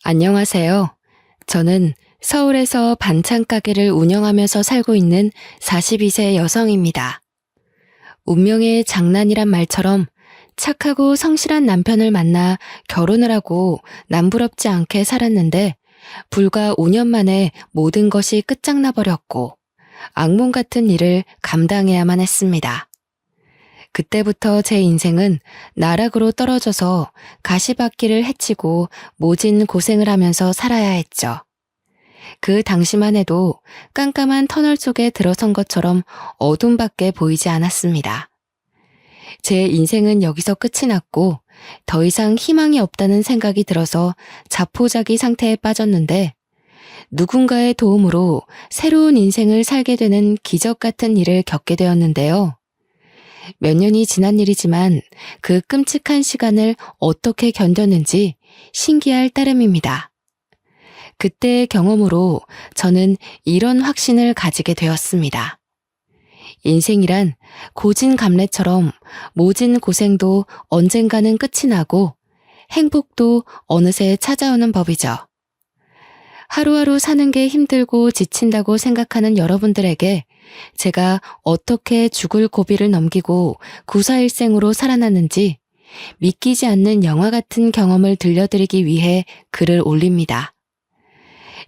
안녕하세요. 저는 서울에서 반찬 가게를 운영하면서 살고 있는 42세 여성입니다. 운명의 장난이란 말처럼 착하고 성실한 남편을 만나 결혼을 하고 남부럽지 않게 살았는데 불과 5년 만에 모든 것이 끝장나 버렸고 악몽 같은 일을 감당해야만 했습니다. 그때부터 제 인생은 나락으로 떨어져서 가시밭길을 헤치고 모진 고생을 하면서 살아야 했죠. 그 당시만 해도 깜깜한 터널 속에 들어선 것처럼 어둠밖에 보이지 않았습니다. 제 인생은 여기서 끝이 났고 더 이상 희망이 없다는 생각이 들어서 자포자기 상태에 빠졌는데 누군가의 도움으로 새로운 인생을 살게 되는 기적 같은 일을 겪게 되었는데요. 몇 년이 지난 일이지만 그 끔찍한 시간을 어떻게 견뎠는지 신기할 따름입니다. 그때의 경험으로 저는 이런 확신을 가지게 되었습니다. 인생이란 고진감래처럼 모진 고생도 언젠가는 끝이 나고 행복도 어느새 찾아오는 법이죠. 하루하루 사는 게 힘들고 지친다고 생각하는 여러분들에게 제가 어떻게 죽을 고비를 넘기고 구사일생으로 살아났는지 믿기지 않는 영화 같은 경험을 들려드리기 위해 글을 올립니다.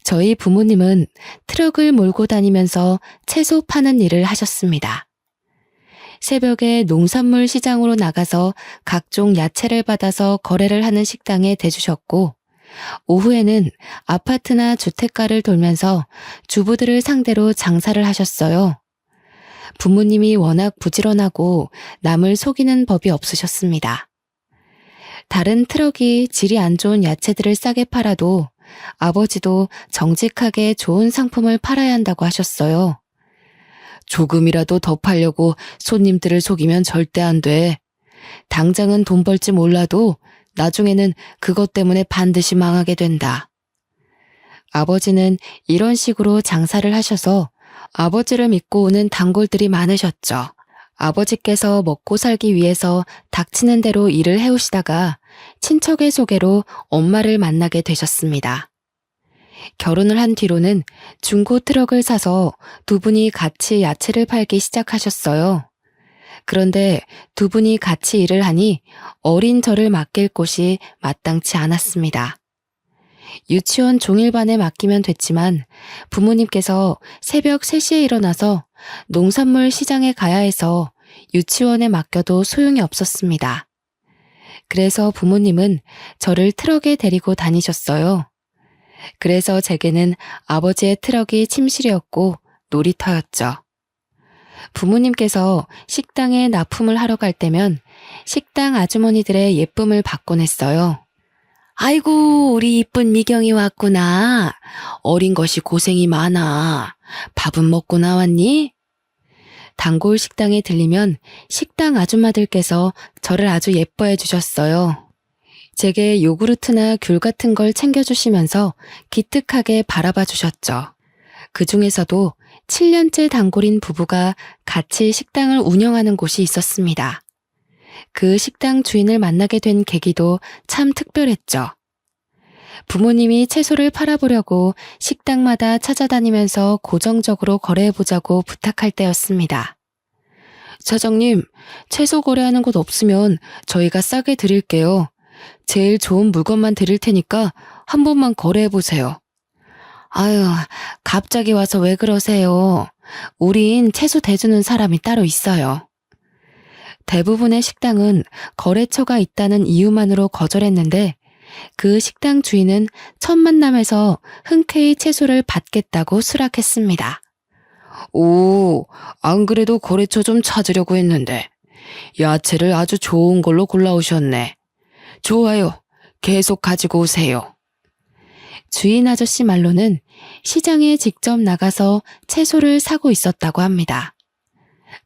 저희 부모님은 트럭을 몰고 다니면서 채소 파는 일을 하셨습니다. 새벽에 농산물 시장으로 나가서 각종 야채를 받아서 거래를 하는 식당에 대주셨고 오후에는 아파트나 주택가를 돌면서 주부들을 상대로 장사를 하셨어요. 부모님이 워낙 부지런하고 남을 속이는 법이 없으셨습니다. 다른 트럭이 질이 안 좋은 야채들을 싸게 팔아도 아버지도 정직하게 좋은 상품을 팔아야 한다고 하셨어요. 조금이라도 더 팔려고 손님들을 속이면 절대 안 돼. 당장은 돈 벌지 몰라도 나중에는 그것 때문에 반드시 망하게 된다. 아버지는 이런 식으로 장사를 하셔서 아버지를 믿고 오는 단골들이 많으셨죠. 아버지께서 먹고 살기 위해서 닥치는 대로 일을 해오시다가 친척의 소개로 엄마를 만나게 되셨습니다. 결혼을 한 뒤로는 중고 트럭을 사서 두 분이 같이 야채를 팔기 시작하셨어요. 그런데 두 분이 같이 일을 하니 어린 저를 맡길 곳이 마땅치 않았습니다. 유치원 종일반에 맡기면 됐지만 부모님께서 새벽 3시에 일어나서 농산물 시장에 가야 해서 유치원에 맡겨도 소용이 없었습니다. 그래서 부모님은 저를 트럭에 데리고 다니셨어요. 그래서 제게는 아버지의 트럭이 침실이었고 놀이터였죠. 부모님께서 식당에 납품을 하러 갈 때면 식당 아주머니들의 예쁨을 받곤 했어요. 아이고, 우리 이쁜 미경이 왔구나. 어린 것이 고생이 많아. 밥은 먹고 나왔니? 단골 식당에 들리면 식당 아줌마들께서 저를 아주 예뻐해 주셨어요. 제게 요구르트나 귤 같은 걸 챙겨주시면서 기특하게 바라봐 주셨죠. 그 중에서도 7년째 단골인 부부가 같이 식당을 운영하는 곳이 있었습니다. 그 식당 주인을 만나게 된 계기도 참 특별했죠. 부모님이 채소를 팔아보려고 식당마다 찾아다니면서 고정적으로 거래해보자고 부탁할 때였습니다. 사장님, 채소 거래하는 곳 없으면 저희가 싸게 드릴게요. 제일 좋은 물건만 드릴 테니까 한 번만 거래해보세요. 아유, 갑자기 와서 왜 그러세요? 우린 채소 대주는 사람이 따로 있어요. 대부분의 식당은 거래처가 있다는 이유만으로 거절했는데 그 식당 주인은 첫 만남에서 흔쾌히 채소를 받겠다고 수락했습니다. 오, 안 그래도 거래처 좀 찾으려고 했는데 야채를 아주 좋은 걸로 골라오셨네. 좋아요. 계속 가지고 오세요. 주인 아저씨 말로는 시장에 직접 나가서 채소를 사고 있었다고 합니다.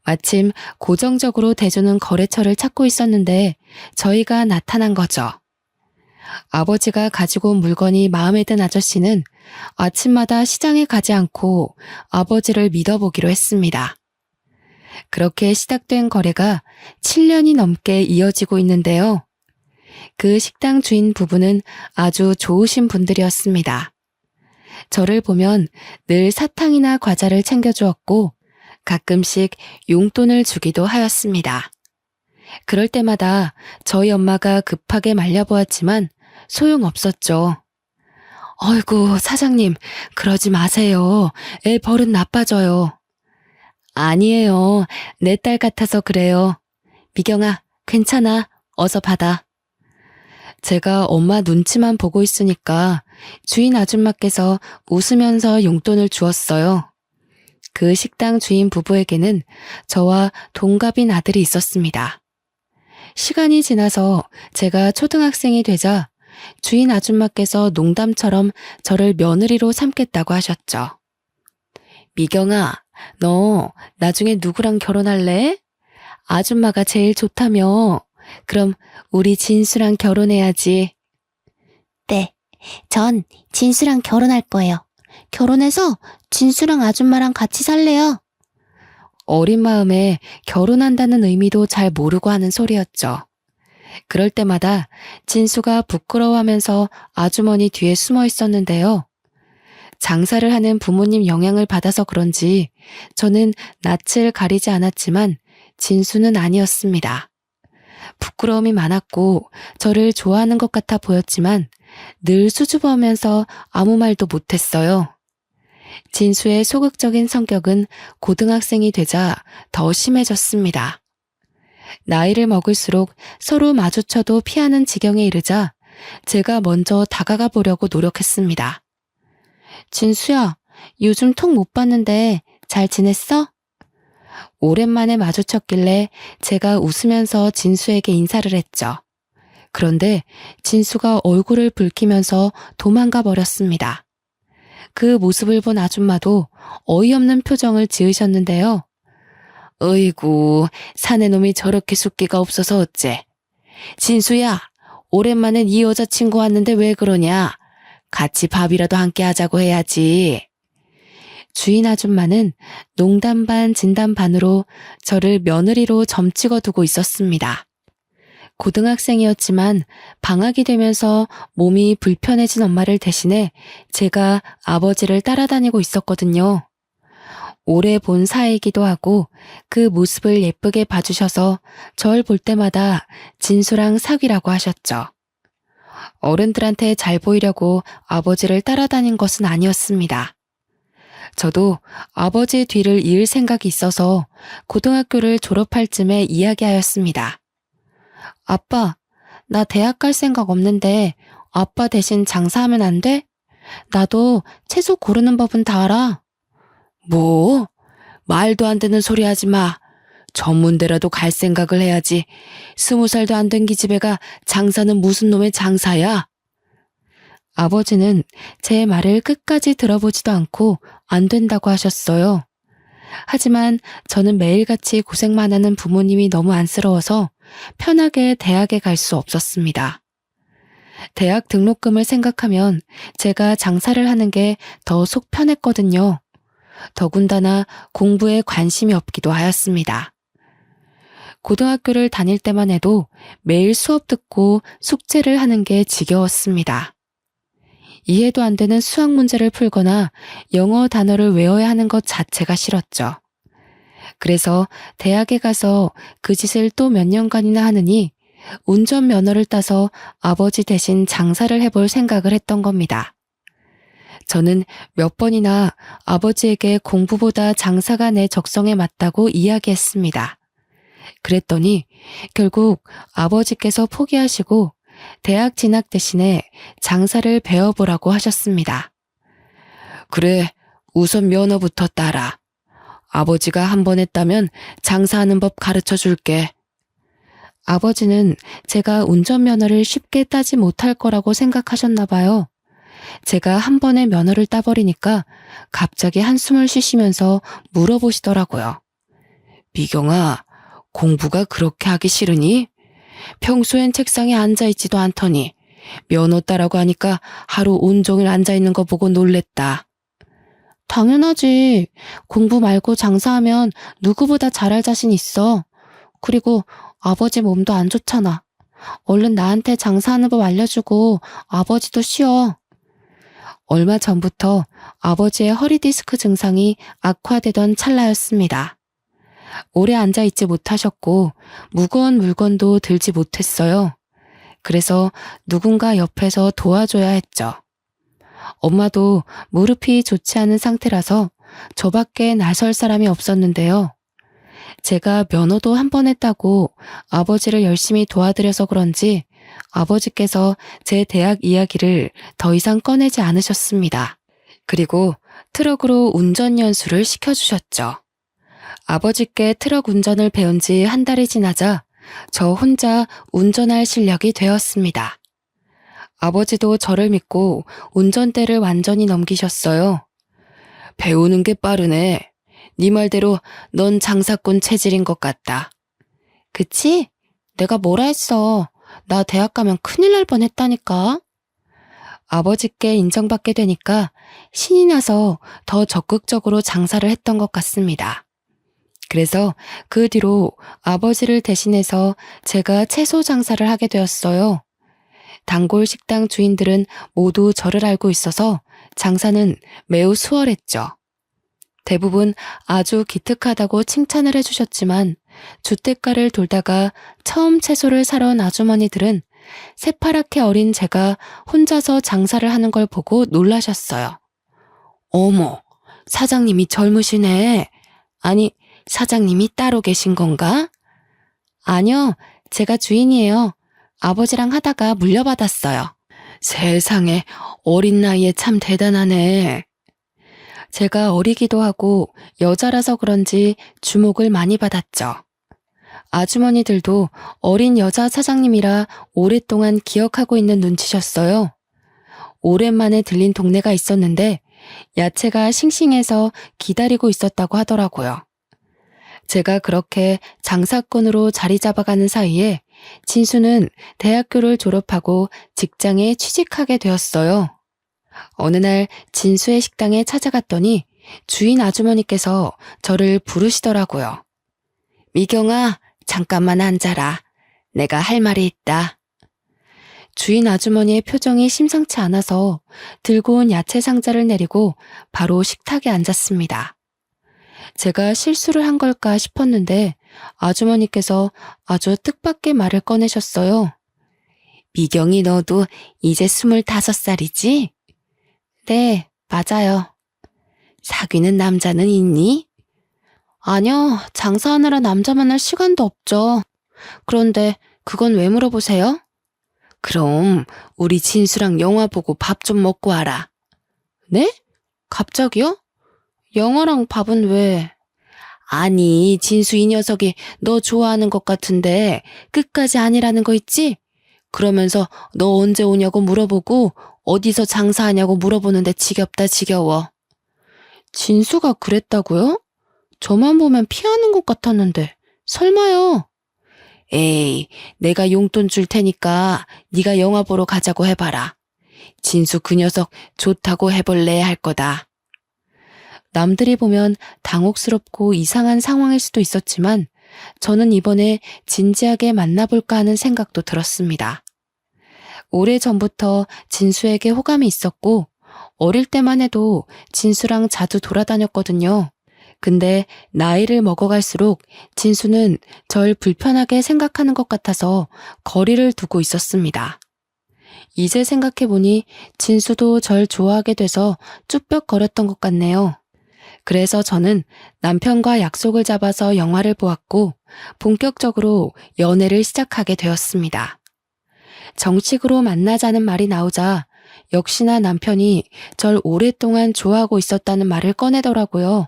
마침 고정적으로 대주는 거래처를 찾고 있었는데 저희가 나타난 거죠. 아버지가 가지고 온 물건이 마음에 든 아저씨는 아침마다 시장에 가지 않고 아버지를 믿어보기로 했습니다. 그렇게 시작된 거래가 7년이 넘게 이어지고 있는데요. 그 식당 주인 부부는 아주 좋으신 분들이었습니다. 저를 보면 늘 사탕이나 과자를 챙겨주었고 가끔씩 용돈을 주기도 하였습니다. 그럴 때마다 저희 엄마가 급하게 말려보았지만 소용없었죠. 어이구, 사장님, 그러지 마세요. 애 버릇 나빠져요. 아니에요. 내 딸 같아서 그래요. 미경아, 괜찮아. 어서 받아. 제가 엄마 눈치만 보고 있으니까 주인 아줌마께서 웃으면서 용돈을 주었어요. 그 식당 주인 부부에게는 저와 동갑인 아들이 있었습니다. 시간이 지나서 제가 초등학생이 되자 주인 아줌마께서 농담처럼 저를 며느리로 삼겠다고 하셨죠. 미경아, 너 나중에 누구랑 결혼할래? 아줌마가 제일 좋다며. 그럼 우리 진수랑 결혼해야지. 네, 전 진수랑 결혼할 거예요. 결혼해서 진수랑 아줌마랑 같이 살래요. 어린 마음에 결혼한다는 의미도 잘 모르고 하는 소리였죠. 그럴 때마다 진수가 부끄러워하면서 아주머니 뒤에 숨어 있었는데요. 장사를 하는 부모님 영향을 받아서 그런지 저는 낯을 가리지 않았지만 진수는 아니었습니다. 부끄러움이 많았고 저를 좋아하는 것 같아 보였지만 늘 수줍어하면서 아무 말도 못했어요. 진수의 소극적인 성격은 고등학생이 되자 더 심해졌습니다. 나이를 먹을수록 서로 마주쳐도 피하는 지경에 이르자 제가 먼저 다가가 보려고 노력했습니다. 진수야, 요즘 톡 못 봤는데 잘 지냈어? 오랜만에 마주쳤길래 제가 웃으면서 진수에게 인사를 했죠. 그런데 진수가 얼굴을 붉히면서 도망가 버렸습니다. 그 모습을 본 아줌마도 어이없는 표정을 지으셨는데요. 어이구, 사내 놈이 저렇게 숫기가 없어서 어째. 진수야, 오랜만에 네 여자친구 왔는데 왜 그러냐? 같이 밥이라도 함께 하자고 해야지. 주인 아줌마는 농담 반 진담 반으로 저를 며느리로 점찍어 두고 있었습니다. 고등학생이었지만 방학이 되면서 몸이 불편해진 엄마를 대신해 제가 아버지를 따라다니고 있었거든요. 오래 본 사이이기도 하고 그 모습을 예쁘게 봐주셔서 절 볼 때마다 진수랑 사귀라고 하셨죠. 어른들한테 잘 보이려고 아버지를 따라다닌 것은 아니었습니다. 저도 아버지 뒤를 이을 생각이 있어서 고등학교를 졸업할 쯤에 이야기하였습니다. 아빠, 나 대학 갈 생각 없는데 아빠 대신 장사하면 안 돼? 나도 채소 고르는 법은 다 알아. 뭐? 말도 안 되는 소리 하지 마. 전문대라도 갈 생각을 해야지. 20살도 안 된 기집애가 장사는 무슨 놈의 장사야? 아버지는 제 말을 끝까지 들어보지도 않고 안 된다고 하셨어요. 하지만 저는 매일같이 고생만 하는 부모님이 너무 안쓰러워서 편하게 대학에 갈 수 없었습니다. 대학 등록금을 생각하면 제가 장사를 하는 게 더 속 편했거든요. 더군다나 공부에 관심이 없기도 하였습니다. 고등학교를 다닐 때만 해도 매일 수업 듣고 숙제를 하는 게 지겨웠습니다. 이해도 안 되는 수학 문제를 풀거나 영어 단어를 외워야 하는 것 자체가 싫었죠. 그래서 대학에 가서 그 짓을 또 몇 년간이나 하느니 운전면허를 따서 아버지 대신 장사를 해볼 생각을 했던 겁니다. 저는 몇 번이나 아버지에게 공부보다 장사가 내 적성에 맞다고 이야기했습니다. 그랬더니 결국 아버지께서 포기하시고 대학 진학 대신에 장사를 배워보라고 하셨습니다. 그래, 우선 면허부터 따라. 아버지가 한 번 했다면 장사하는 법 가르쳐 줄게. 아버지는 제가 운전면허를 쉽게 따지 못할 거라고 생각하셨나 봐요. 제가 한 번에 면허를 따버리니까 갑자기 한숨을 쉬시면서 물어보시더라고요. 미경아, 공부가 그렇게 하기 싫으니? 평소엔 책상에 앉아있지도 않더니 면허 따라고 하니까 하루 온종일 앉아있는 거 보고 놀랬다. 당연하지. 공부 말고 장사하면 누구보다 잘할 자신 있어. 그리고 아버지 몸도 안 좋잖아. 얼른 나한테 장사하는 법 알려주고 아버지도 쉬어. 얼마 전부터 아버지의 허리 디스크 증상이 악화되던 찰나였습니다. 오래 앉아있지 못하셨고 무거운 물건도 들지 못했어요. 그래서 누군가 옆에서 도와줘야 했죠. 엄마도 무릎이 좋지 않은 상태라서 저밖에 나설 사람이 없었는데요. 제가 면허도 한 번 했다고 아버지를 열심히 도와드려서 그런지 아버지께서 제 대학 이야기를 더 이상 꺼내지 않으셨습니다. 그리고 트럭으로 운전 연수를 시켜주셨죠. 아버지께 트럭 운전을 배운 지 한 달이 지나자 저 혼자 운전할 실력이 되었습니다. 아버지도 저를 믿고 운전대를 완전히 넘기셨어요. 배우는 게 빠르네. 네 말대로 넌 장사꾼 체질인 것 같다. 그치? 내가 뭐라 했어. 나 대학 가면 큰일 날 뻔했다니까. 아버지께 인정받게 되니까 신이 나서 더 적극적으로 장사를 했던 것 같습니다. 그래서 그 뒤로 아버지를 대신해서 제가 채소 장사를 하게 되었어요. 단골 식당 주인들은 모두 저를 알고 있어서 장사는 매우 수월했죠. 대부분 아주 기특하다고 칭찬을 해주셨지만 주택가를 돌다가 처음 채소를 사러 온 아주머니들은 새파랗게 어린 제가 혼자서 장사를 하는 걸 보고 놀라셨어요. 어머, 사장님이 젊으시네. 아니, 사장님이 따로 계신 건가? 아니요, 제가 주인이에요. 아버지랑 하다가 물려받았어요. 세상에, 어린 나이에 참 대단하네. 제가 어리기도 하고 여자라서 그런지 주목을 많이 받았죠. 아주머니들도 어린 여자 사장님이라 오랫동안 기억하고 있는 눈치셨어요. 오랜만에 들린 동네가 있었는데 야채가 싱싱해서 기다리고 있었다고 하더라고요. 제가 그렇게 장사꾼으로 자리 잡아가는 사이에 진수는 대학교를 졸업하고 직장에 취직하게 되었어요. 어느 날 진수의 식당에 찾아갔더니 주인 아주머니께서 저를 부르시더라고요. 미경아, 잠깐만 앉아라. 내가 할 말이 있다. 주인 아주머니의 표정이 심상치 않아서 들고 온 야채 상자를 내리고 바로 식탁에 앉았습니다. 제가 실수를 한 걸까 싶었는데 아주머니께서 아주 뜻밖의 말을 꺼내셨어요. 미경이 너도 이제 25살이지? 네, 맞아요. 사귀는 남자는 있니? 아니요, 장사하느라 남자 만날 시간도 없죠. 그런데 그건 왜 물어보세요? 그럼 우리 진수랑 영화 보고 밥 좀 먹고 와라. 네? 갑자기요? 영화랑 밥은 왜? 아니, 진수 이 녀석이 너 좋아하는 것 같은데 끝까지 아니라는 거 있지? 그러면서 너 언제 오냐고 물어보고 어디서 장사하냐고 물어보는데 지겹다 지겨워. 진수가 그랬다고요? 저만 보면 피하는 것 같았는데 설마요. 에이, 내가 용돈 줄 테니까 네가 영화 보러 가자고 해봐라. 진수 그 녀석 좋다고 해볼래 할 거다. 남들이 보면 당혹스럽고 이상한 상황일 수도 있었지만 저는 이번에 진지하게 만나볼까 하는 생각도 들었습니다. 오래전부터 진수에게 호감이 있었고 어릴 때만 해도 진수랑 자주 돌아다녔거든요. 근데 나이를 먹어갈수록 진수는 절 불편하게 생각하는 것 같아서 거리를 두고 있었습니다. 이제 생각해보니 진수도 절 좋아하게 돼서 쭈뼛거렸던 것 같네요. 그래서 저는 남편과 약속을 잡아서 영화를 보았고 본격적으로 연애를 시작하게 되었습니다. 정식으로 만나자는 말이 나오자 역시나 남편이 절 오랫동안 좋아하고 있었다는 말을 꺼내더라고요.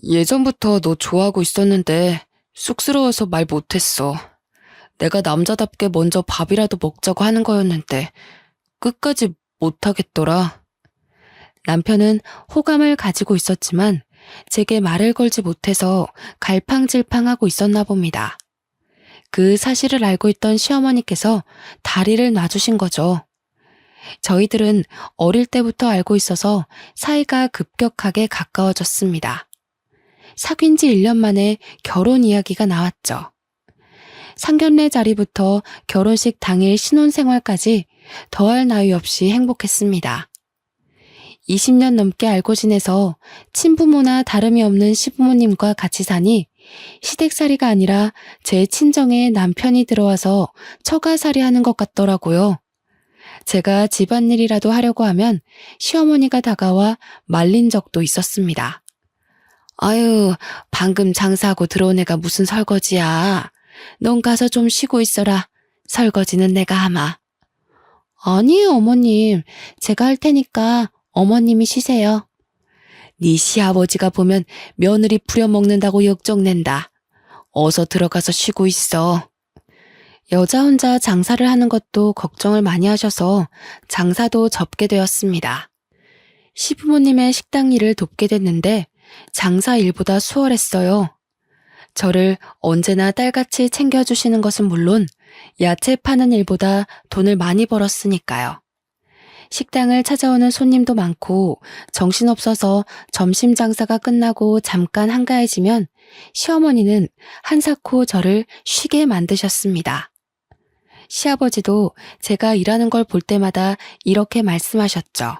예전부터 너 좋아하고 있었는데 쑥스러워서 말 못했어. 내가 남자답게 먼저 밥이라도 먹자고 하는 거였는데 끝까지 못하겠더라. 남편은 호감을 가지고 있었지만 제게 말을 걸지 못해서 갈팡질팡하고 있었나 봅니다. 그 사실을 알고 있던 시어머니께서 다리를 놔주신 거죠. 저희들은 어릴 때부터 알고 있어서 사이가 급격하게 가까워졌습니다. 사귄 지 1년 만에 결혼 이야기가 나왔죠. 상견례 자리부터 결혼식 당일 신혼생활까지 더할 나위 없이 행복했습니다. 20년 넘게 알고 지내서 친부모나 다름이 없는 시부모님과 같이 사니 시댁살이가 아니라 제 친정에 남편이 들어와서 처가살이 하는 것 같더라고요. 제가 집안일이라도 하려고 하면 시어머니가 다가와 말린 적도 있었습니다. 아유, 방금 장사하고 들어온 애가 무슨 설거지야. 넌 가서 좀 쉬고 있어라. 설거지는 내가 하마. 아니에요, 어머님. 제가 할 테니까 어머님이 쉬세요. 네 시아버지가 보면 며느리 부려먹는다고 역정낸다. 어서 들어가서 쉬고 있어. 여자 혼자 장사를 하는 것도 걱정을 많이 하셔서 장사도 접게 되었습니다. 시부모님의 식당 일을 돕게 됐는데 장사 일보다 수월했어요. 저를 언제나 딸같이 챙겨주시는 것은 물론 야채 파는 일보다 돈을 많이 벌었으니까요. 식당을 찾아오는 손님도 많고 정신없어서 점심 장사가 끝나고 잠깐 한가해지면 시어머니는 한사코 저를 쉬게 만드셨습니다. 시아버지도 제가 일하는 걸 볼 때마다 이렇게 말씀하셨죠.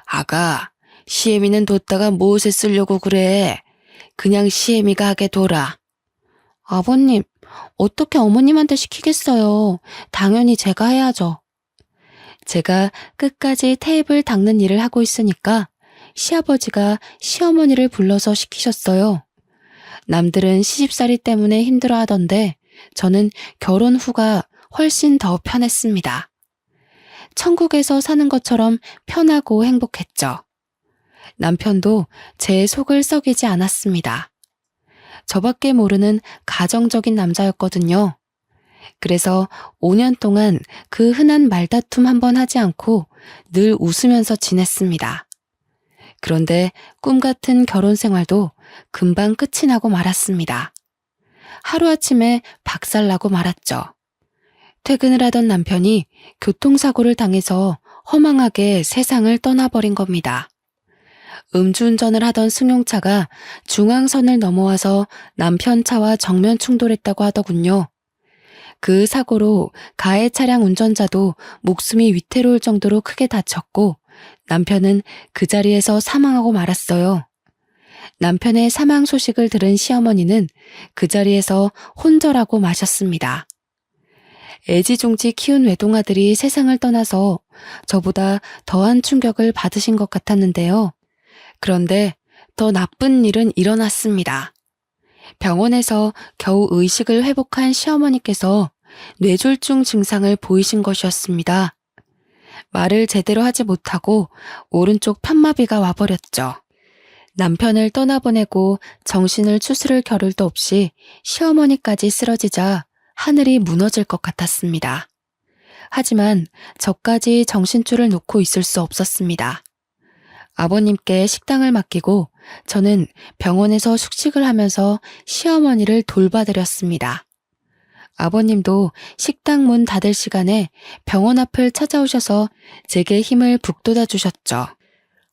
아가, 시애미는 뒀다가 무엇에 쓰려고 그래? 그냥 시애미가 하게 둬라. 아버님, 어떻게 어머님한테 시키겠어요. 당연히 제가 해야죠. 제가 끝까지 테이블 닦는 일을 하고 있으니까 시아버지가 시어머니를 불러서 시키셨어요. 남들은 시집살이 때문에 힘들어 하던데 저는 결혼 후가 훨씬 더 편했습니다. 천국에서 사는 것처럼 편하고 행복했죠. 남편도 제 속을 썩이지 않았습니다. 저밖에 모르는 가정적인 남자였거든요. 그래서 5년 동안 그 흔한 말다툼 한번 하지 않고 늘 웃으면서 지냈습니다. 그런데 꿈 같은 결혼 생활도 금방 끝이 나고 말았습니다. 하루아침에 박살나고 말았죠. 퇴근을 하던 남편이 교통사고를 당해서 허망하게 세상을 떠나버린 겁니다. 음주운전을 하던 승용차가 중앙선을 넘어와서 남편 차와 정면 충돌했다고 하더군요. 그 사고로 가해 차량 운전자도 목숨이 위태로울 정도로 크게 다쳤고 남편은 그 자리에서 사망하고 말았어요. 남편의 사망 소식을 들은 시어머니는 그 자리에서 혼절하고 마셨습니다. 애지중지 키운 외동아들이 세상을 떠나서 저보다 더한 충격을 받으신 것 같았는데요. 그런데 더 나쁜 일은 일어났습니다. 병원에서 겨우 의식을 회복한 시어머니께서 뇌졸중 증상을 보이신 것이었습니다. 말을 제대로 하지 못하고 오른쪽 편마비가 와버렸죠. 남편을 떠나보내고 정신을 추스를 겨를도 없이 시어머니까지 쓰러지자 하늘이 무너질 것 같았습니다. 하지만 저까지 정신줄을 놓고 있을 수 없었습니다. 아버님께 식당을 맡기고 저는 병원에서 숙식을 하면서 시어머니를 돌봐드렸습니다. 아버님도 식당 문 닫을 시간에 병원 앞을 찾아오셔서 제게 힘을 북돋아 주셨죠.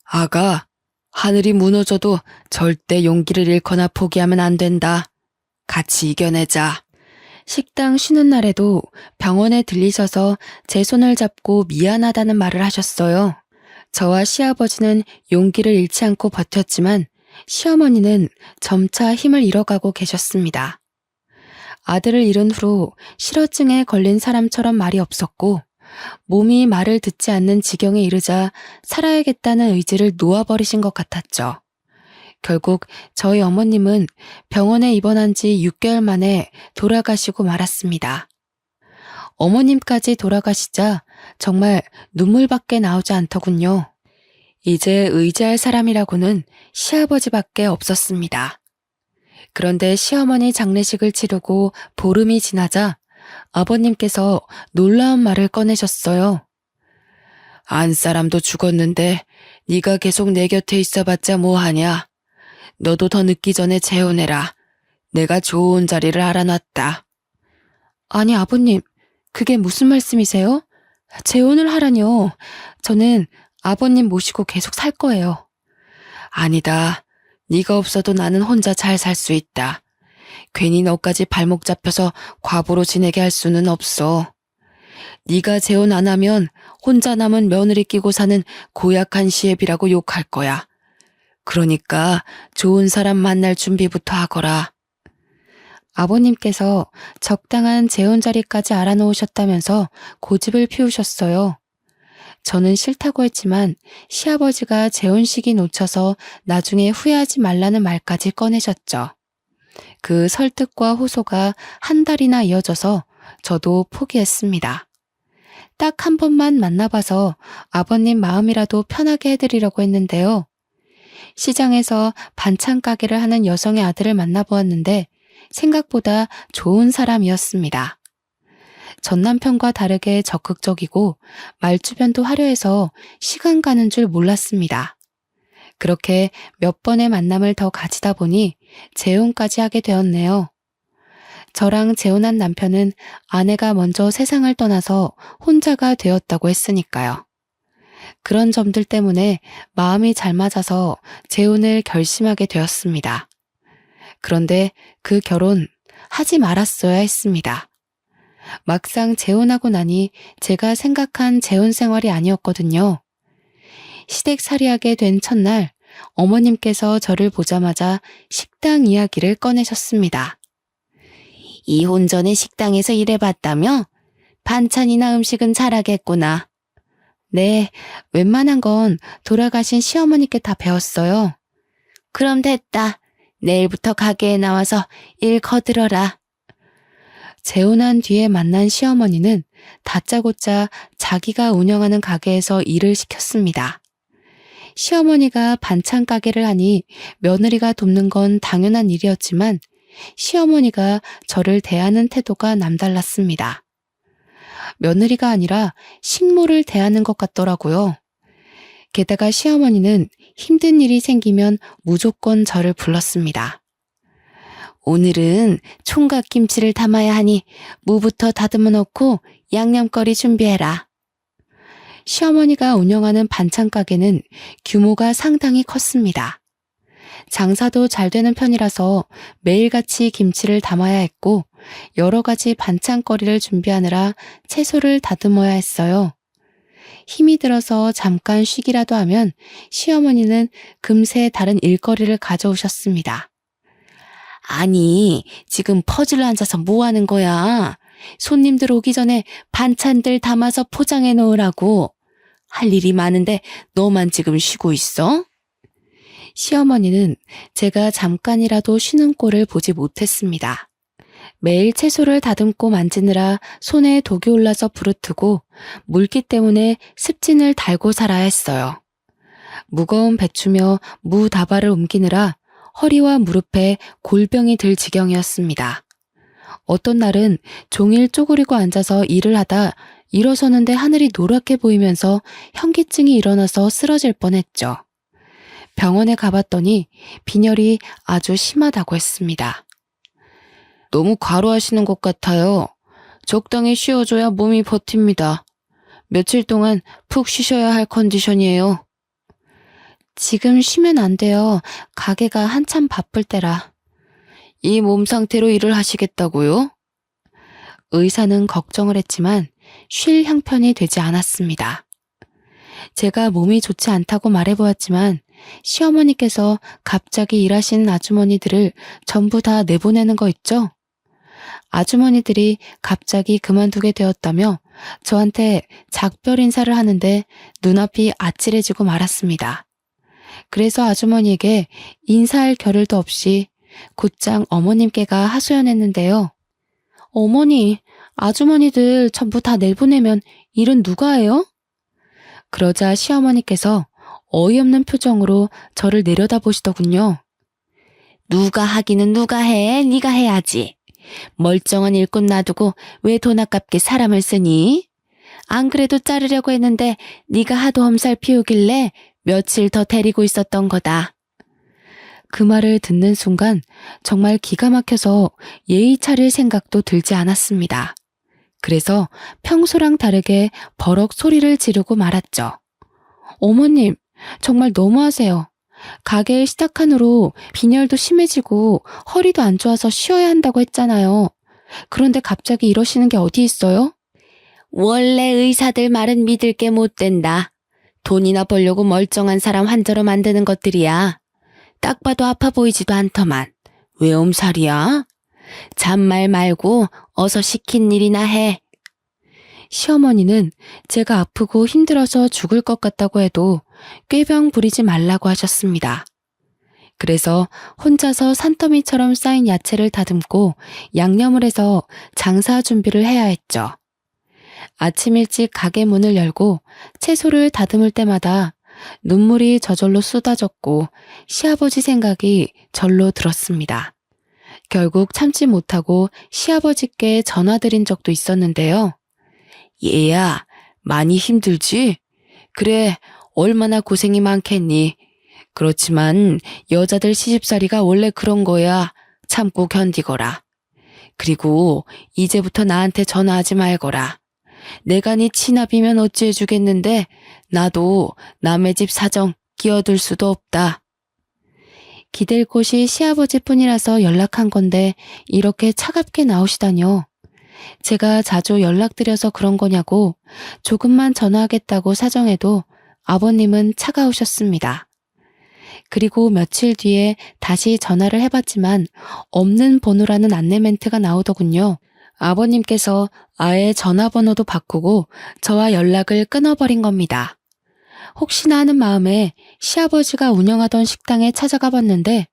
아가, 하늘이 무너져도 절대 용기를 잃거나 포기하면 안 된다. 같이 이겨내자. 식당 쉬는 날에도 병원에 들리셔서 제 손을 잡고 미안하다는 말을 하셨어요. 저와 시아버지는 용기를 잃지 않고 버텼지만 시어머니는 점차 힘을 잃어가고 계셨습니다. 아들을 잃은 후로 실어증에 걸린 사람처럼 말이 없었고 몸이 말을 듣지 않는 지경에 이르자 살아야겠다는 의지를 놓아버리신 것 같았죠. 결국 저희 어머님은 병원에 입원한 지 6개월 만에 돌아가시고 말았습니다. 어머님까지 돌아가시자 정말 눈물밖에 나오지 않더군요. 이제 의지할 사람이라고는 시아버지밖에 없었습니다. 그런데 시어머니 장례식을 치르고 보름이 지나자 아버님께서 놀라운 말을 꺼내셨어요. 안 사람도 죽었는데 네가 계속 내 곁에 있어봤자 뭐하냐. 너도 더 늦기 전에 재혼해라. 내가 좋은 자리를 알아놨다. 아니 아버님, 그게 무슨 말씀이세요? 재혼을 하라뇨. 저는 아버님 모시고 계속 살 거예요. 아니다. 네가 없어도 나는 혼자 잘 살 수 있다. 괜히 너까지 발목 잡혀서 과부로 지내게 할 수는 없어. 네가 재혼 안 하면 혼자 남은 며느리 끼고 사는 고약한 시애비라고 욕할 거야. 그러니까 좋은 사람 만날 준비부터 하거라. 아버님께서 적당한 재혼 자리까지 알아놓으셨다면서 고집을 피우셨어요. 저는 싫다고 했지만 시아버지가 재혼식이 놓쳐서 나중에 후회하지 말라는 말까지 꺼내셨죠. 그 설득과 호소가 한 달이나 이어져서 저도 포기했습니다. 딱 한 번만 만나봐서 아버님 마음이라도 편하게 해드리려고 했는데요. 시장에서 반찬 가게를 하는 여성의 아들을 만나보았는데 생각보다 좋은 사람이었습니다. 전 남편과 다르게 적극적이고 말주변도 화려해서 시간 가는 줄 몰랐습니다. 그렇게 몇 번의 만남을 더 가지다 보니 재혼까지 하게 되었네요. 저랑 재혼한 남편은 아내가 먼저 세상을 떠나서 혼자가 되었다고 했으니까요. 그런 점들 때문에 마음이 잘 맞아서 재혼을 결심하게 되었습니다. 그런데 그 결혼 하지 말았어야 했습니다. 막상 재혼하고 나니 제가 생각한 재혼 생활이 아니었거든요. 시댁살이하게 된 첫날 어머님께서 저를 보자마자 식당 이야기를 꺼내셨습니다. 이혼 전에 식당에서 일해봤다며? 반찬이나 음식은 잘하겠구나. 네, 웬만한 건 돌아가신 시어머니께 다 배웠어요. 그럼 됐다. 내일부터 가게에 나와서 일 거들어라. 재혼한 뒤에 만난 시어머니는 다짜고짜 자기가 운영하는 가게에서 일을 시켰습니다. 시어머니가 반찬 가게를 하니 며느리가 돕는 건 당연한 일이었지만 시어머니가 저를 대하는 태도가 남달랐습니다. 며느리가 아니라 식모를 대하는 것 같더라고요. 게다가 시어머니는 힘든 일이 생기면 무조건 저를 불렀습니다. 오늘은 총각김치를 담아야 하니 무부터 다듬어 놓고 양념거리 준비해라. 시어머니가 운영하는 반찬 가게는 규모가 상당히 컸습니다. 장사도 잘 되는 편이라서 매일같이 김치를 담아야 했고 여러 가지 반찬거리를 준비하느라 채소를 다듬어야 했어요. 힘이 들어서 잠깐 쉬기라도 하면 시어머니는 금세 다른 일거리를 가져오셨습니다. 아니, 지금 퍼즐로 앉아서 뭐 하는 거야? 손님들 오기 전에 반찬들 담아서 포장해 놓으라고. 할 일이 많은데 너만 지금 쉬고 있어? 시어머니는 제가 잠깐이라도 쉬는 꼴을 보지 못했습니다. 매일 채소를 다듬고 만지느라 손에 독이 올라서 부르트고 물기 때문에 습진을 달고 살아야 했어요. 무거운 배추며 무 다발을 옮기느라 허리와 무릎에 골병이 들 지경이었습니다. 어떤 날은 종일 쪼그리고 앉아서 일을 하다 일어서는데 하늘이 노랗게 보이면서 현기증이 일어나서 쓰러질 뻔했죠. 병원에 가봤더니 빈혈이 아주 심하다고 했습니다. 너무 과로하시는 것 같아요. 적당히 쉬어줘야 몸이 버팁니다. 며칠 동안 푹 쉬셔야 할 컨디션이에요. 지금 쉬면 안 돼요. 가게가 한참 바쁠 때라. 이 몸 상태로 일을 하시겠다고요? 의사는 걱정을 했지만 쉴 형편이 되지 않았습니다. 제가 몸이 좋지 않다고 말해보았지만 시어머니께서 갑자기 일하시는 아주머니들을 전부 다 내보내는 거 있죠? 아주머니들이 갑자기 그만두게 되었다며 저한테 작별 인사를 하는데 눈앞이 아찔해지고 말았습니다. 그래서 아주머니에게 인사할 겨를도 없이 곧장 어머님께가 하소연했는데요. 어머니, 아주머니들 전부 다 내보내면 일은 누가 해요? 그러자 시어머니께서 어이없는 표정으로 저를 내려다보시더군요. 누가 하기는 누가 해? 네가 해야지. 멀쩡한 일꾼 놔두고 왜 돈 아깝게 사람을 쓰니? 안 그래도 자르려고 했는데 네가 하도 엄살 피우길래 며칠 더 데리고 있었던 거다. 그 말을 듣는 순간 정말 기가 막혀서 예의 차릴 생각도 들지 않았습니다. 그래서 평소랑 다르게 버럭 소리를 지르고 말았죠. 어머님, 정말 너무하세요. 가게를 시작한 후로 빈혈도 심해지고 허리도 안 좋아서 쉬어야 한다고 했잖아요. 그런데 갑자기 이러시는 게 어디 있어요? 원래 의사들 말은 믿을 게 못 된다. 돈이나 벌려고 멀쩡한 사람 환자로 만드는 것들이야. 딱 봐도 아파 보이지도 않더만. 왜 엄살이야? 잔말 말고 어서 시킨 일이나 해. 시어머니는 제가 아프고 힘들어서 죽을 것 같다고 해도 꾀병 부리지 말라고 하셨습니다. 그래서 혼자서 산더미처럼 쌓인 야채를 다듬고 양념을 해서 장사 준비를 해야 했죠. 아침 일찍 가게 문을 열고 채소를 다듬을 때마다 눈물이 저절로 쏟아졌고 시아버지 생각이 절로 들었습니다. 결국 참지 못하고 시아버지께 전화드린 적도 있었는데요. 얘야, 많이 힘들지? 그래, 얼마나 고생이 많겠니? 그렇지만 여자들 시집살이가 원래 그런 거야. 참고 견디거라. 그리고 이제부터 나한테 전화하지 말거라. 내가 네 치납이면 어찌해주겠는데 나도 남의 집 사정 끼어들 수도 없다. 기댈 곳이 시아버지뿐이라서 연락한 건데 이렇게 차갑게 나오시다뇨. 제가 자주 연락드려서 그런 거냐고 조금만 전화하겠다고 사정해도 아버님은 차가우셨습니다. 그리고 며칠 뒤에 다시 전화를 해봤지만 없는 번호라는 안내 멘트가 나오더군요. 아버님께서 아예 전화번호도 바꾸고 저와 연락을 끊어버린 겁니다. 혹시나 하는 마음에 시아버지가 운영하던 식당에 찾아가 봤는데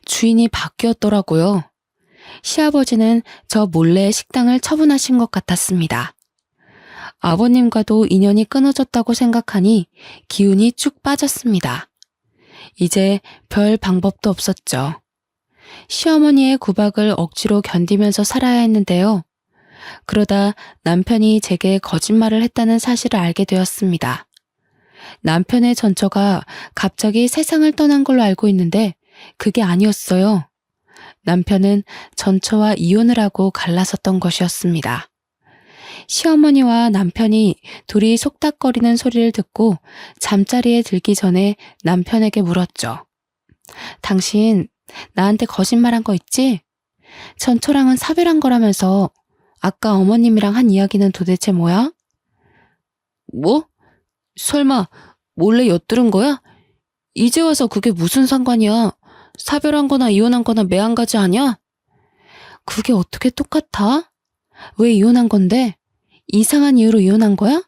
주인이 바뀌었더라고요. 시아버지는 저 몰래 식당을 처분하신 것 같았습니다. 아버님과도 인연이 끊어졌다고 생각하니 기운이 쭉 빠졌습니다. 이제 별 방법도 없었죠. 시어머니의 구박을 억지로 견디면서 살아야 했는데요. 그러다 남편이 제게 거짓말을 했다는 사실을 알게 되었습니다. 남편의 전처가 갑자기 세상을 떠난 걸로 알고 있는데 그게 아니었어요. 남편은 전처와 이혼을 하고 갈라섰던 것이었습니다. 시어머니와 남편이 둘이 속닥거리는 소리를 듣고 잠자리에 들기 전에 남편에게 물었죠. 당신 나한테 거짓말한 거 있지? 전처랑은 사별한 거라면서 아까 어머님이랑 한 이야기는 도대체 뭐야? 뭐? 설마 몰래 엿들은 거야? 이제 와서 그게 무슨 상관이야? 사별한 거나 이혼한 거나 매한가지 아니야? 그게 어떻게 똑같아? 왜 이혼한 건데? 이상한 이유로 이혼한 거야?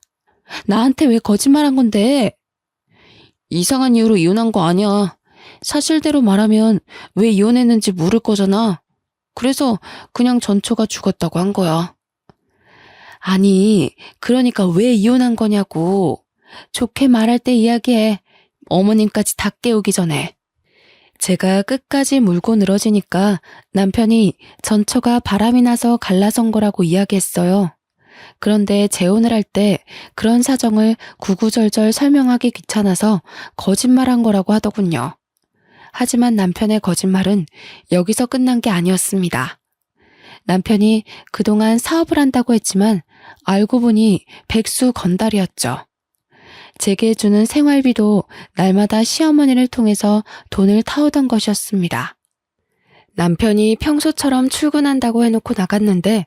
나한테 왜 거짓말한 건데? 이상한 이유로 이혼한 거 아니야. 사실대로 말하면 왜 이혼했는지 물을 거잖아. 그래서 그냥 전처가 죽었다고 한 거야. 아니, 그러니까 왜 이혼한 거냐고. 좋게 말할 때 이야기해. 어머님까지 다 깨우기 전에. 제가 끝까지 물고 늘어지니까 남편이 전처가 바람이 나서 갈라선 거라고 이야기했어요. 그런데 재혼을 할 때 그런 사정을 구구절절 설명하기 귀찮아서 거짓말한 거라고 하더군요. 하지만 남편의 거짓말은 여기서 끝난 게 아니었습니다. 남편이 그동안 사업을 한다고 했지만 알고 보니 백수 건달이었죠. 제게 주는 생활비도 날마다 시어머니를 통해서 돈을 타오던 것이었습니다. 남편이 평소처럼 출근한다고 해놓고 나갔는데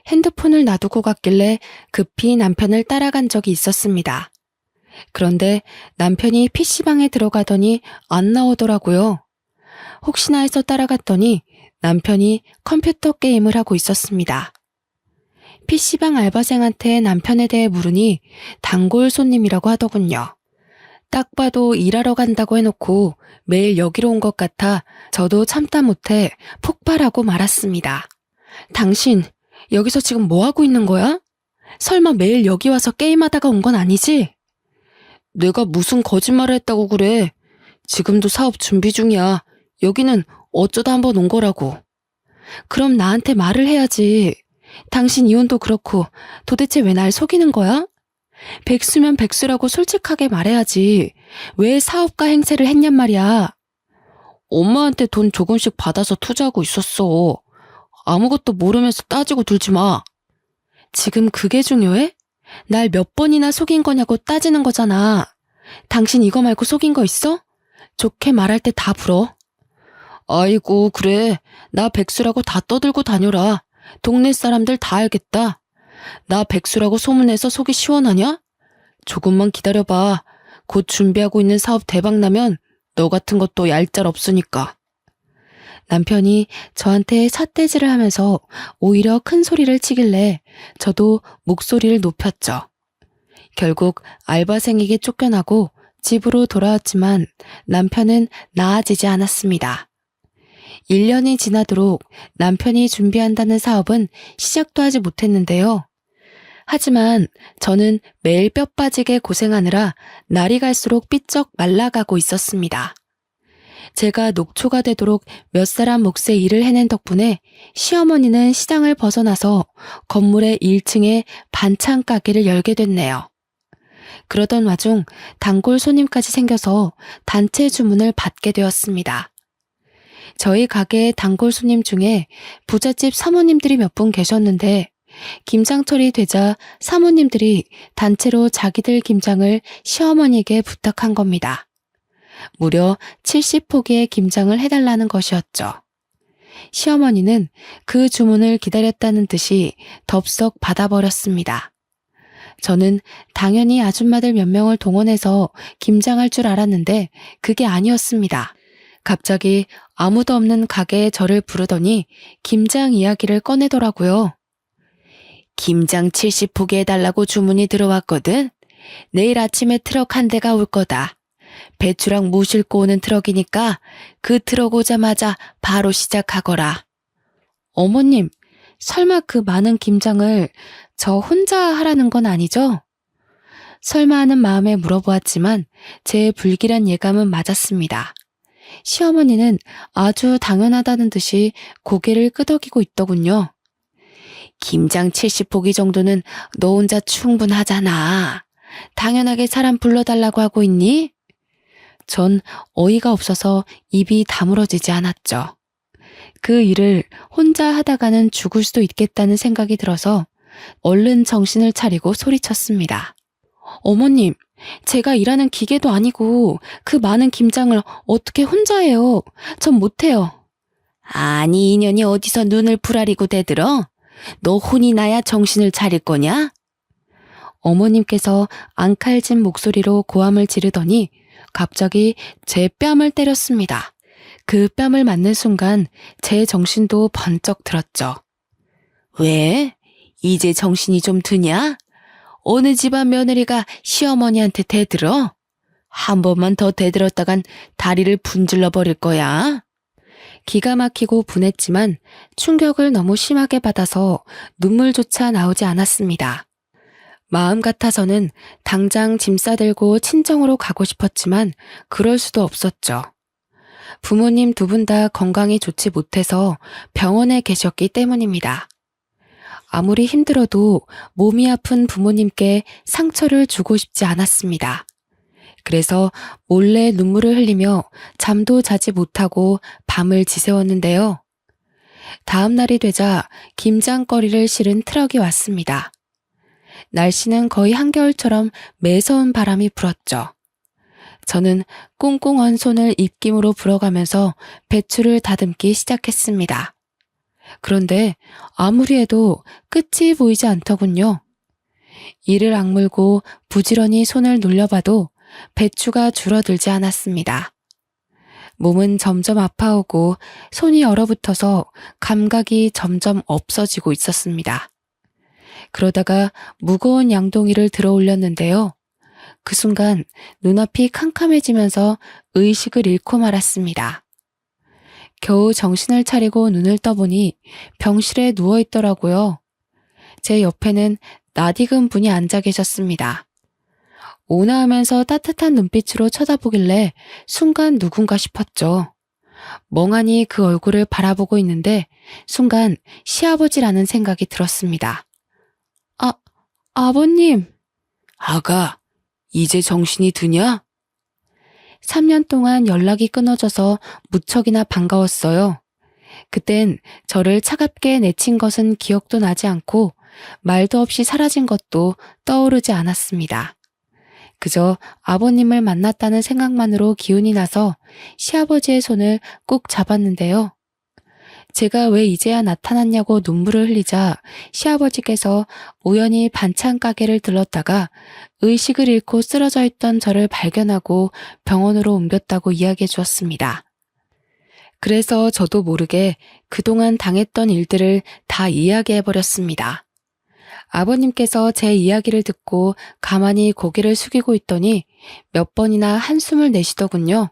핸드폰을 놔두고 갔길래 급히 남편을 따라간 적이 있었습니다. 그런데 남편이 PC방에 들어가더니 안 나오더라고요. 혹시나 해서 따라갔더니 남편이 컴퓨터 게임을 하고 있었습니다. PC방 알바생한테 남편에 대해 물으니 단골 손님이라고 하더군요. 딱 봐도 일하러 간다고 해놓고 매일 여기로 온 것 같아 저도 참다 못해 폭발하고 말았습니다. 당신 여기서 지금 뭐 하고 있는 거야? 설마 매일 여기 와서 게임하다가 온 건 아니지? 내가 무슨 거짓말을 했다고 그래. 지금도 사업 준비 중이야. 여기는 어쩌다 한번 온 거라고. 그럼 나한테 말을 해야지. 당신 이혼도 그렇고 도대체 왜 날 속이는 거야? 백수면 백수라고 솔직하게 말해야지. 왜 사업가 행세를 했냔 말이야. 엄마한테 돈 조금씩 받아서 투자하고 있었어. 아무것도 모르면서 따지고 들지 마. 지금 그게 중요해? 날 몇 번이나 속인 거냐고 따지는 거잖아. 당신 이거 말고 속인 거 있어? 좋게 말할 때 다 불어. 아이고, 그래. 나 백수라고 다 떠들고 다녀라. 동네 사람들 다 알겠다. 나 백수라고 소문내서 속이 시원하냐? 조금만 기다려봐. 곧 준비하고 있는 사업 대박 나면 너 같은 것도 얄짤 없으니까. 남편이 저한테 삿대질을 하면서 오히려 큰 소리를 치길래 저도 목소리를 높였죠. 결국 알바생에게 쫓겨나고 집으로 돌아왔지만 남편은 나아지지 않았습니다. 1년이 지나도록 남편이 준비한다는 사업은 시작도 하지 못했는데요. 하지만 저는 매일 뼈 빠지게 고생하느라 날이 갈수록 삐쩍 말라가고 있었습니다. 제가 녹초가 되도록 몇 사람 몫의 일을 해낸 덕분에 시어머니는 시장을 벗어나서 건물의 1층에 반찬 가게를 열게 됐네요. 그러던 와중 단골 손님까지 생겨서 단체 주문을 받게 되었습니다. 저희 가게의 단골 손님 중에 부잣집 사모님들이 몇 분 계셨는데 김장철이 되자 사모님들이 단체로 자기들 김장을 시어머니에게 부탁한 겁니다. 무려 70포기의 김장을 해달라는 것이었죠. 시어머니는 그 주문을 기다렸다는 듯이 덥석 받아버렸습니다. 저는 당연히 아줌마들 몇 명을 동원해서 김장할 줄 알았는데 그게 아니었습니다. 갑자기 아무도 없는 가게에 저를 부르더니 김장 이야기를 꺼내더라고요. 김장 70포기 해달라고 주문이 들어왔거든. 내일 아침에 트럭 한 대가 올 거다. 배추랑 무 싣고 오는 트럭이니까 그 트럭 오자마자 바로 시작하거라. 어머님, 설마 그 많은 김장을 저 혼자 하라는 건 아니죠? 설마 하는 마음에 물어보았지만 제 불길한 예감은 맞았습니다. 시어머니는 아주 당연하다는 듯이 고개를 끄덕이고 있더군요. 김장 70포기 정도는 너 혼자 충분하잖아. 당연하게 사람 불러달라고 하고 있니? 전 어이가 없어서 입이 다물어지지 않았죠. 그 일을 혼자 하다가는 죽을 수도 있겠다는 생각이 들어서 얼른 정신을 차리고 소리쳤습니다. 어머님, 제가 일하는 기계도 아니고 그 많은 김장을 어떻게 혼자 해요? 전 못해요. 아니, 인연이 어디서 눈을 부라리고 대들어? 너 혼이 나야 정신을 차릴 거냐? 어머님께서 앙칼진 목소리로 고함을 지르더니 갑자기 제 뺨을 때렸습니다. 그 뺨을 맞는 순간 제 정신도 번쩍 들었죠. 왜? 이제 정신이 좀 드냐? 어느 집안 며느리가 시어머니한테 대들어? 한 번만 더 대들었다간 다리를 분질러 버릴 거야. 기가 막히고 분했지만 충격을 너무 심하게 받아서 눈물조차 나오지 않았습니다. 마음 같아서는 당장 짐 싸들고 친정으로 가고 싶었지만 그럴 수도 없었죠. 부모님 두 분 다 건강이 좋지 못해서 병원에 계셨기 때문입니다. 아무리 힘들어도 몸이 아픈 부모님께 상처를 주고 싶지 않았습니다. 그래서 몰래 눈물을 흘리며 잠도 자지 못하고 밤을 지새웠는데요. 다음 날이 되자 김장거리를 실은 트럭이 왔습니다. 날씨는 거의 한겨울처럼 매서운 바람이 불었죠. 저는 꽁꽁 언 손을 입김으로 불어가면서 배추를 다듬기 시작했습니다. 그런데 아무리 해도 끝이 보이지 않더군요. 이를 악물고 부지런히 손을 놀려봐도 배추가 줄어들지 않았습니다. 몸은 점점 아파오고 손이 얼어붙어서 감각이 점점 없어지고 있었습니다. 그러다가 무거운 양동이를 들어 올렸는데요. 그 순간 눈앞이 캄캄해지면서 의식을 잃고 말았습니다. 겨우 정신을 차리고 눈을 떠보니 병실에 누워있더라고요. 제 옆에는 낯익은 분이 앉아 계셨습니다. 온화하면서 따뜻한 눈빛으로 쳐다보길래 순간 누군가 싶었죠. 멍하니 그 얼굴을 바라보고 있는데 순간 시아버지라는 생각이 들었습니다. 아버님. 아가, 이제 정신이 드냐? 3년 동안 연락이 끊어져서 무척이나 반가웠어요. 그땐 저를 차갑게 내친 것은 기억도 나지 않고 말도 없이 사라진 것도 떠오르지 않았습니다. 그저 아버님을 만났다는 생각만으로 기운이 나서 시아버지의 손을 꾹 잡았는데요. 제가 왜 이제야 나타났냐고 눈물을 흘리자 시아버지께서 우연히 반찬 가게를 들렀다가 의식을 잃고 쓰러져 있던 저를 발견하고 병원으로 옮겼다고 이야기해 주었습니다. 그래서 저도 모르게 그동안 당했던 일들을 다 이야기해 버렸습니다. 아버님께서 제 이야기를 듣고 가만히 고개를 숙이고 있더니 몇 번이나 한숨을 내쉬더군요.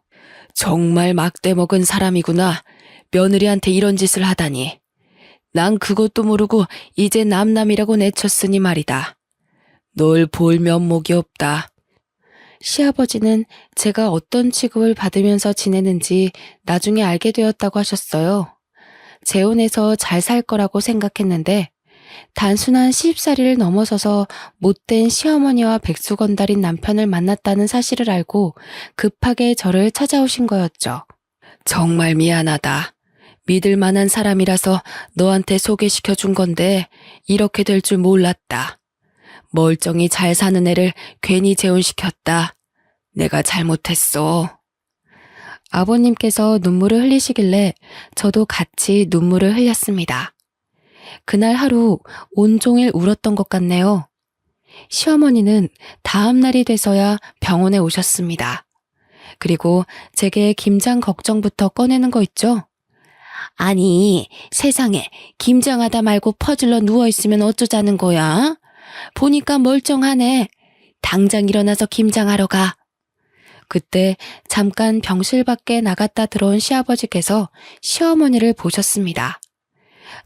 정말 막대 먹은 사람이구나. 며느리한테 이런 짓을 하다니. 난 그것도 모르고 이제 남남이라고 내쳤으니 말이다. 널 볼 면목이 없다. 시아버지는 제가 어떤 취급을 받으면서 지내는지 나중에 알게 되었다고 하셨어요. 재혼해서 잘 살 거라고 생각했는데 단순한 시집살이를 넘어서서 못된 시어머니와 백수건달인 남편을 만났다는 사실을 알고 급하게 저를 찾아오신 거였죠. 정말 미안하다. 믿을 만한 사람이라서 너한테 소개시켜 준 건데 이렇게 될 줄 몰랐다. 멀쩡히 잘 사는 애를 괜히 재혼시켰다. 내가 잘못했어. 아버님께서 눈물을 흘리시길래 저도 같이 눈물을 흘렸습니다. 그날 하루 온종일 울었던 것 같네요. 시어머니는 다음 날이 돼서야 병원에 오셨습니다. 그리고 제게 김장 걱정부터 꺼내는 거 있죠? 아니, 세상에 김장하다 말고 퍼질러 누워있으면 어쩌자는 거야? 보니까 멀쩡하네. 당장 일어나서 김장하러 가. 그때 잠깐 병실 밖에 나갔다 들어온 시아버지께서 시어머니를 보셨습니다.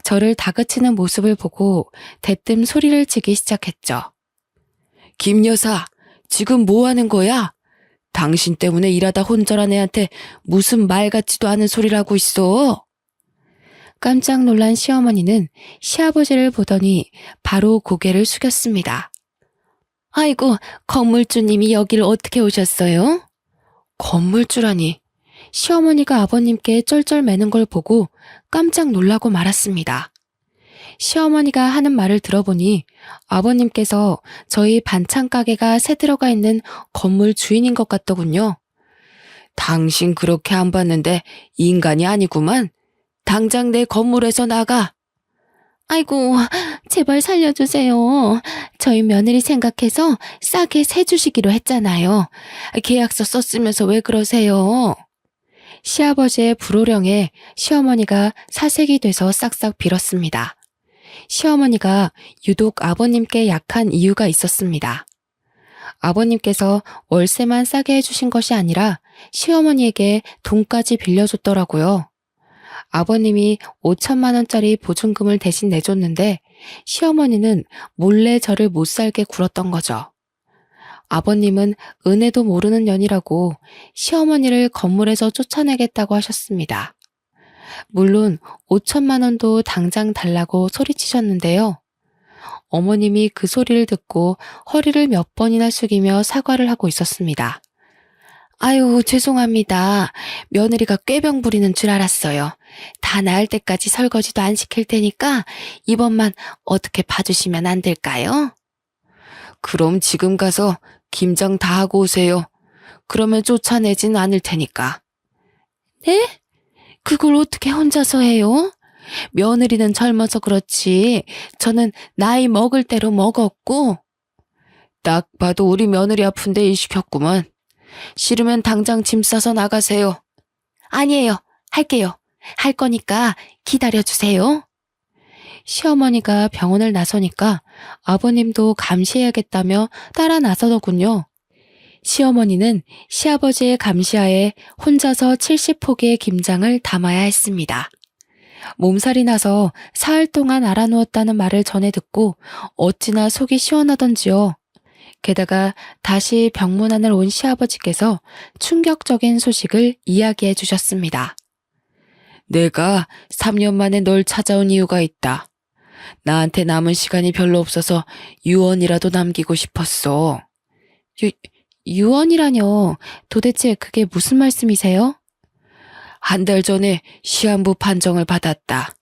저를 다그치는 모습을 보고 대뜸 소리를 치기 시작했죠. 김 여사, 지금 뭐 하는 거야? 당신 때문에 일하다 혼절한 애한테 무슨 말 같지도 않은 소리를 하고 있어. 깜짝 놀란 시어머니는 시아버지를 보더니 바로 고개를 숙였습니다. 아이고, 건물주님이 여기를 어떻게 오셨어요? 건물주라니. 시어머니가 아버님께 쩔쩔매는 걸 보고 깜짝 놀라고 말았습니다. 시어머니가 하는 말을 들어보니 아버님께서 저희 반찬 가게가 새 들어가 있는 건물 주인인 것 같더군요. 당신 그렇게 안 봤는데 인간이 아니구만. 당장 내 건물에서 나가. 아이고, 제발 살려주세요. 저희 며느리 생각해서 싸게 세 주시기로 했잖아요. 계약서 썼으면서 왜 그러세요? 시아버지의 불호령에 시어머니가 사색이 돼서 싹싹 빌었습니다. 시어머니가 유독 아버님께 약한 이유가 있었습니다. 아버님께서 월세만 싸게 해주신 것이 아니라 시어머니에게 돈까지 빌려줬더라고요. 아버님이 5천만 원짜리 보증금을 대신 내줬는데 시어머니는 몰래 저를 못 살게 굴었던 거죠. 아버님은 은혜도 모르는 년이라고 시어머니를 건물에서 쫓아내겠다고 하셨습니다. 물론 5천만 원도 당장 달라고 소리치셨는데요. 어머님이 그 소리를 듣고 허리를 몇 번이나 숙이며 사과를 하고 있었습니다. 아유, 죄송합니다. 며느리가 꾀병 부리는 줄 알았어요. 다 나을 때까지 설거지도 안 시킬 테니까 이번만 어떻게 봐주시면 안 될까요? 그럼 지금 가서 김장 다 하고 오세요. 그러면 쫓아내진 않을 테니까. 네? 그걸 어떻게 혼자서 해요? 며느리는 젊어서 그렇지 저는 나이 먹을 대로 먹었고. 딱 봐도 우리 며느리 아픈데 일 시켰구만. 싫으면 당장 짐 싸서 나가세요. 아니에요. 할게요. 할 거니까 기다려주세요. 시어머니가 병원을 나서니까 아버님도 감시해야겠다며 따라 나서더군요. 시어머니는 시아버지의 감시하에 혼자서 70포기의 김장을 담아야 했습니다. 몸살이 나서 사흘 동안 알아누웠다는 말을 전해 듣고 어찌나 속이 시원하던지요. 게다가 다시 병문안을 온 시아버지께서 충격적인 소식을 이야기해 주셨습니다. 내가 3년 만에 널 찾아온 이유가 있다. 나한테 남은 시간이 별로 없어서 유언이라도 남기고 싶었어. 유언이라뇨? 도대체 그게 무슨 말씀이세요? 한 달 전에 시한부 판정을 받았다.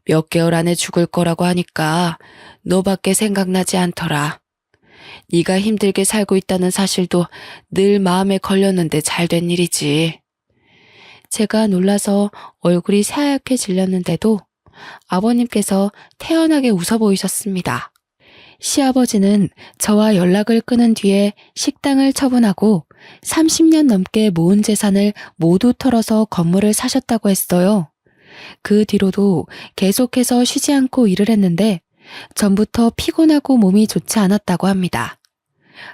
몇 개월 안에 죽을 거라고 하니까 너밖에 생각나지 않더라. 네가 힘들게 살고 있다는 사실도 늘 마음에 걸렸는데 잘 된 일이지. 제가 놀라서 얼굴이 새하얗게 질렸는데도 아버님께서 태연하게 웃어 보이셨습니다. 시아버지는 저와 연락을 끊은 뒤에 식당을 처분하고 30년 넘게 모은 재산을 모두 털어서 건물을 사셨다고 했어요. 그 뒤로도 계속해서 쉬지 않고 일을 했는데 전부터 피곤하고 몸이 좋지 않았다고 합니다.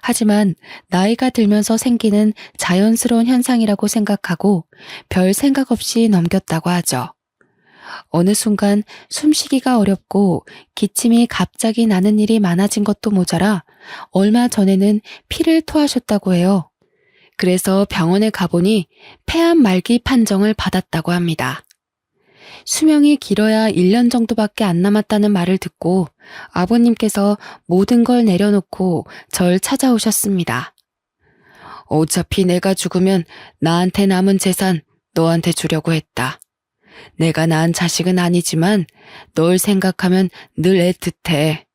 하지만 나이가 들면서 생기는 자연스러운 현상이라고 생각하고 별 생각 없이 넘겼다고 하죠. 어느 순간 숨쉬기가 어렵고 기침이 갑자기 나는 일이 많아진 것도 모자라 얼마 전에는 피를 토하셨다고 해요. 그래서 병원에 가보니 폐암 말기 판정을 받았다고 합니다. 수명이 길어야 1년 정도밖에 안 남았다는 말을 듣고 아버님께서 모든 걸 내려놓고 절 찾아오셨습니다. 어차피 내가 죽으면 나한테 남은 재산 너한테 주려고 했다. 내가 낳은 자식은 아니지만 널 생각하면 늘 애틋해.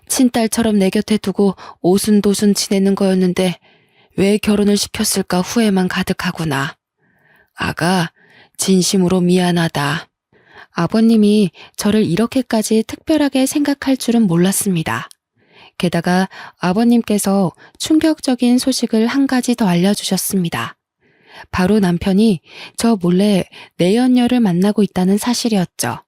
친딸처럼 내 곁에 두고 오순도순 지내는 거였는데 왜 결혼을 시켰을까 후회만 가득하구나. 아가, 진심으로 미안하다. 아버님이 저를 이렇게까지 특별하게 생각할 줄은 몰랐습니다. 게다가 아버님께서 충격적인 소식을 한 가지 더 알려주셨습니다. 바로 남편이 저 몰래 내연녀를 만나고 있다는 사실이었죠.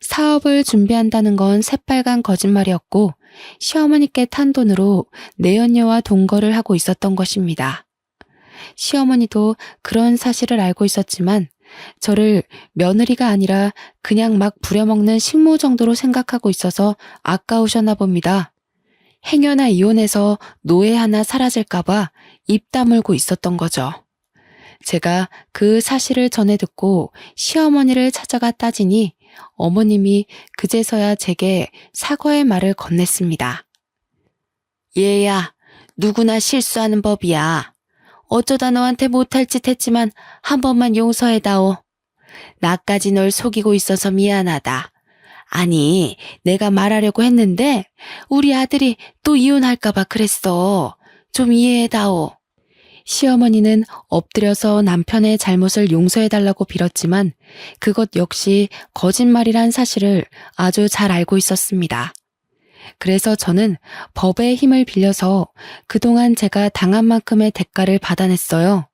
사업을 준비한다는 건 새빨간 거짓말이었고 시어머니께 탄 돈으로 내연녀와 동거를 하고 있었던 것입니다. 시어머니도 그런 사실을 알고 있었지만 저를 며느리가 아니라 그냥 막 부려먹는 식모 정도로 생각하고 있어서 아까우셨나 봅니다. 행여나 이혼해서 노예 하나 사라질까봐 입 다물고 있었던 거죠. 제가 그 사실을 전해 듣고 시어머니를 찾아가 따지니 어머님이 그제서야 제게 사과의 말을 건넸습니다. 얘야, 누구나 실수하는 법이야. 어쩌다 너한테 못할 짓 했지만 한 번만 용서해다오. 나까지 널 속이고 있어서 미안하다. 아니, 내가 말하려고 했는데 우리 아들이 또 이혼할까봐 그랬어. 좀 이해해다오. 시어머니는 엎드려서 남편의 잘못을 용서해달라고 빌었지만 그것 역시 거짓말이란 사실을 아주 잘 알고 있었습니다. 그래서 저는 법의 힘을 빌려서 그동안 제가 당한 만큼의 대가를 받아냈어요.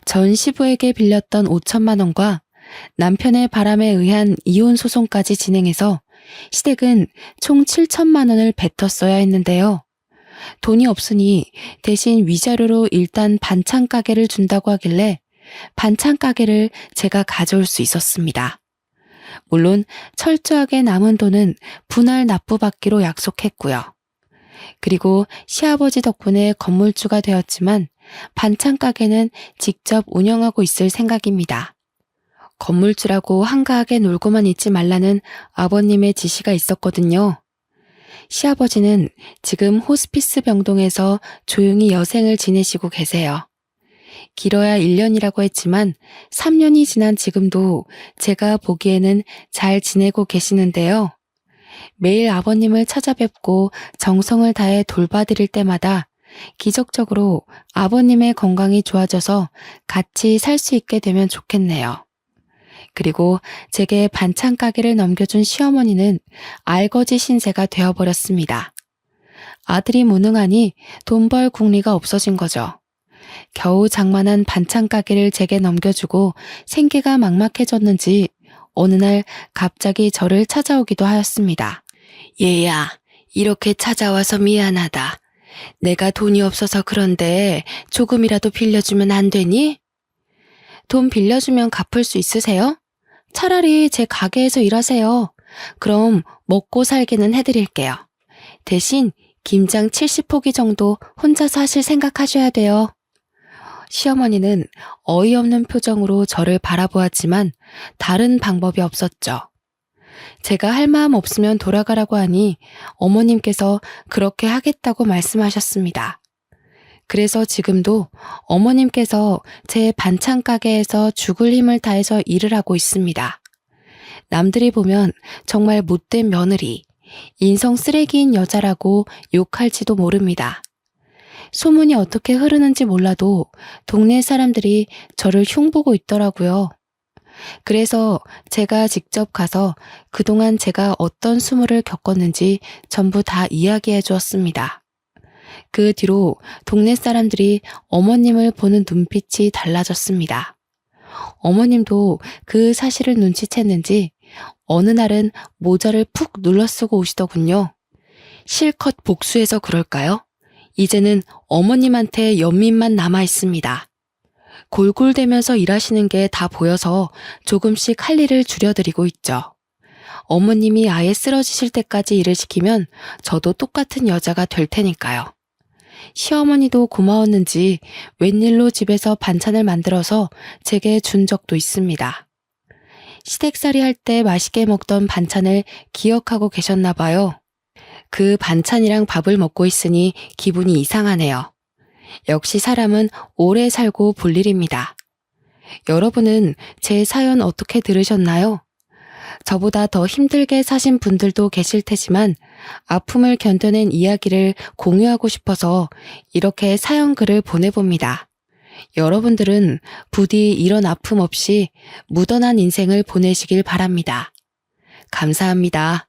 전 시부에게 빌렸던 5천만 원과 남편의 바람에 의한 이혼 소송까지 진행해서 시댁은 총 7천만 원을 뱉었어야 했는데요. 돈이 없으니 대신 위자료로 일단 반찬 가게를 준다고 하길래 반찬 가게를 제가 가져올 수 있었습니다. 물론 철저하게 남은 돈은 분할 납부받기로 약속했고요. 그리고 시아버지 덕분에 건물주가 되었지만 반찬 가게는 직접 운영하고 있을 생각입니다. 건물주라고 한가하게 놀고만 있지 말라는 아버님의 지시가 있었거든요. 시아버지는 지금 호스피스 병동에서 조용히 여생을 지내시고 계세요. 길어야 1년이라고 했지만 3년이 지난 지금도 제가 보기에는 잘 지내고 계시는데요. 매일 아버님을 찾아뵙고 정성을 다해 돌봐드릴 때마다 기적적으로 아버님의 건강이 좋아져서 같이 살 수 있게 되면 좋겠네요. 그리고 제게 반찬 가게를 넘겨준 시어머니는 알거지 신세가 되어버렸습니다. 아들이 무능하니 돈 벌 궁리가 없어진 거죠. 겨우 장만한 반찬 가게를 제게 넘겨주고 생계가 막막해졌는지 어느 날 갑자기 저를 찾아오기도 하였습니다. 얘야, 이렇게 찾아와서 미안하다. 내가 돈이 없어서 그런데 조금이라도 빌려주면 안 되니? 돈 빌려주면 갚을 수 있으세요? 차라리 제 가게에서 일하세요. 그럼 먹고 살기는 해드릴게요. 대신 김장 70포기 정도 혼자서 하실 생각하셔야 돼요. 시어머니는 어이없는 표정으로 저를 바라보았지만 다른 방법이 없었죠. 제가 할 마음 없으면 돌아가라고 하니 어머님께서 그렇게 하겠다고 말씀하셨습니다. 그래서 지금도 어머님께서 제 반찬 가게에서 죽을 힘을 다해서 일을 하고 있습니다. 남들이 보면 정말 못된 며느리, 인성 쓰레기인 여자라고 욕할지도 모릅니다. 소문이 어떻게 흐르는지 몰라도 동네 사람들이 저를 흉보고 있더라고요. 그래서 제가 직접 가서 그동안 제가 어떤 수모를 겪었는지 전부 다 이야기해 주었습니다. 그 뒤로 동네 사람들이 어머님을 보는 눈빛이 달라졌습니다. 어머님도 그 사실을 눈치챘는지 어느 날은 모자를 푹 눌러 쓰고 오시더군요. 실컷 복수해서 그럴까요? 이제는 어머님한테 연민만 남아 있습니다. 골골대면서 일하시는 게 다 보여서 조금씩 할 일을 줄여드리고 있죠. 어머님이 아예 쓰러지실 때까지 일을 시키면 저도 똑같은 여자가 될 테니까요. 시어머니도 고마웠는지 웬일로 집에서 반찬을 만들어서 제게 준 적도 있습니다. 시댁살이 할 때 맛있게 먹던 반찬을 기억하고 계셨나 봐요. 그 반찬이랑 밥을 먹고 있으니 기분이 이상하네요. 역시 사람은 오래 살고 볼 일입니다. 여러분은 제 사연 어떻게 들으셨나요? 저보다 더 힘들게 사신 분들도 계실 테지만 아픔을 견뎌낸 이야기를 공유하고 싶어서 이렇게 사연 글을 보내봅니다. 여러분들은 부디 이런 아픔 없이 무던한 인생을 보내시길 바랍니다. 감사합니다.